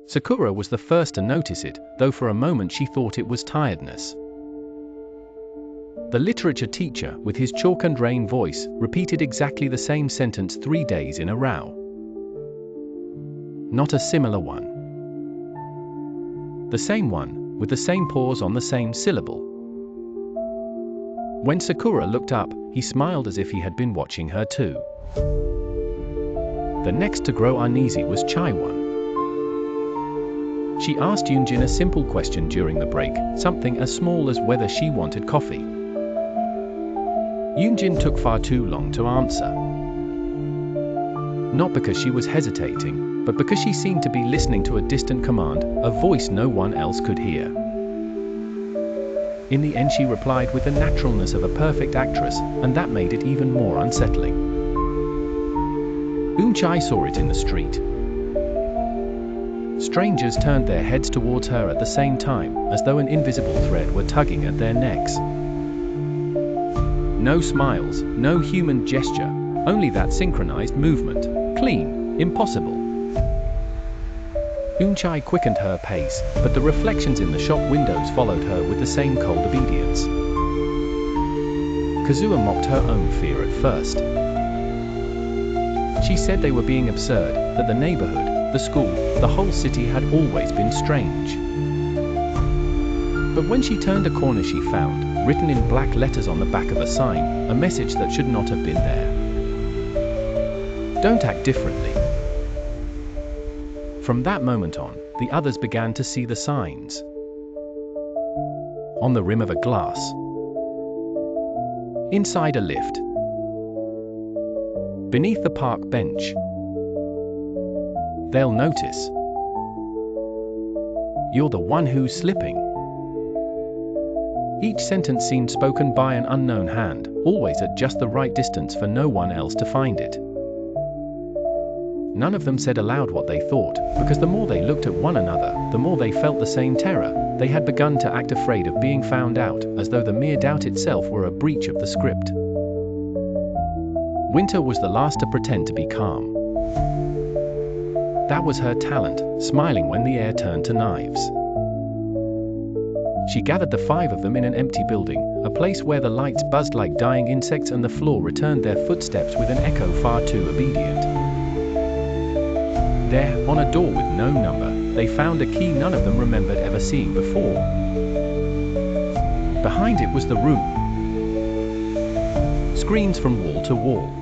Sakura was the first to notice it, though for a moment she thought it was tiredness. The literature teacher, with his chalk and rain voice, repeated exactly the same sentence 3 days in a row. Not a similar one. The same one, with the same pause on the same syllable. When Sakura looked up, he smiled as if he had been watching her too. The next to grow uneasy was Chaiwon. She asked Yoonjin a simple question during the break, something as small as whether she wanted coffee. Yoonjin took far too long to answer. Not because she was hesitating, but because she seemed to be listening to a distant command, a voice no one else could hear. In the end she replied with the naturalness of a perfect actress, and that made it even more unsettling. Eunchai saw it in the street. Strangers turned their heads towards her at the same time, as though an invisible thread were tugging at their necks. No smiles, no human gesture, only that synchronized movement. Clean, impossible. Eunchai quickened her pace, but the reflections in the shop windows followed her with the same cold obedience. Kazuha mocked her own fear at first. She said they were being absurd, that the neighborhood, the school, the whole city had always been strange. But when she turned a corner she found, written in black letters on the back of a sign, a message that should not have been there. Don't act differently. From that moment on, the others began to see the signs. On the rim of a glass. Inside a lift. Beneath the park bench. They'll notice. You're the one who's slipping. Each sentence seemed spoken by an unknown hand, always at just the right distance for no one else to find it. None of them said aloud what they thought, because the more they looked at one another, the more they felt the same terror. They had begun to act afraid of being found out, as though the mere doubt itself were a breach of the script. Winter was the last to pretend to be calm. That was her talent, smiling when the air turned to knives. She gathered the 5 of them in an empty building, a place where the lights buzzed like dying insects and the floor returned their footsteps with an echo far too obedient. There, on a door with no number, they found a key none of them remembered ever seeing before. Behind it was the room. Screens from wall to wall.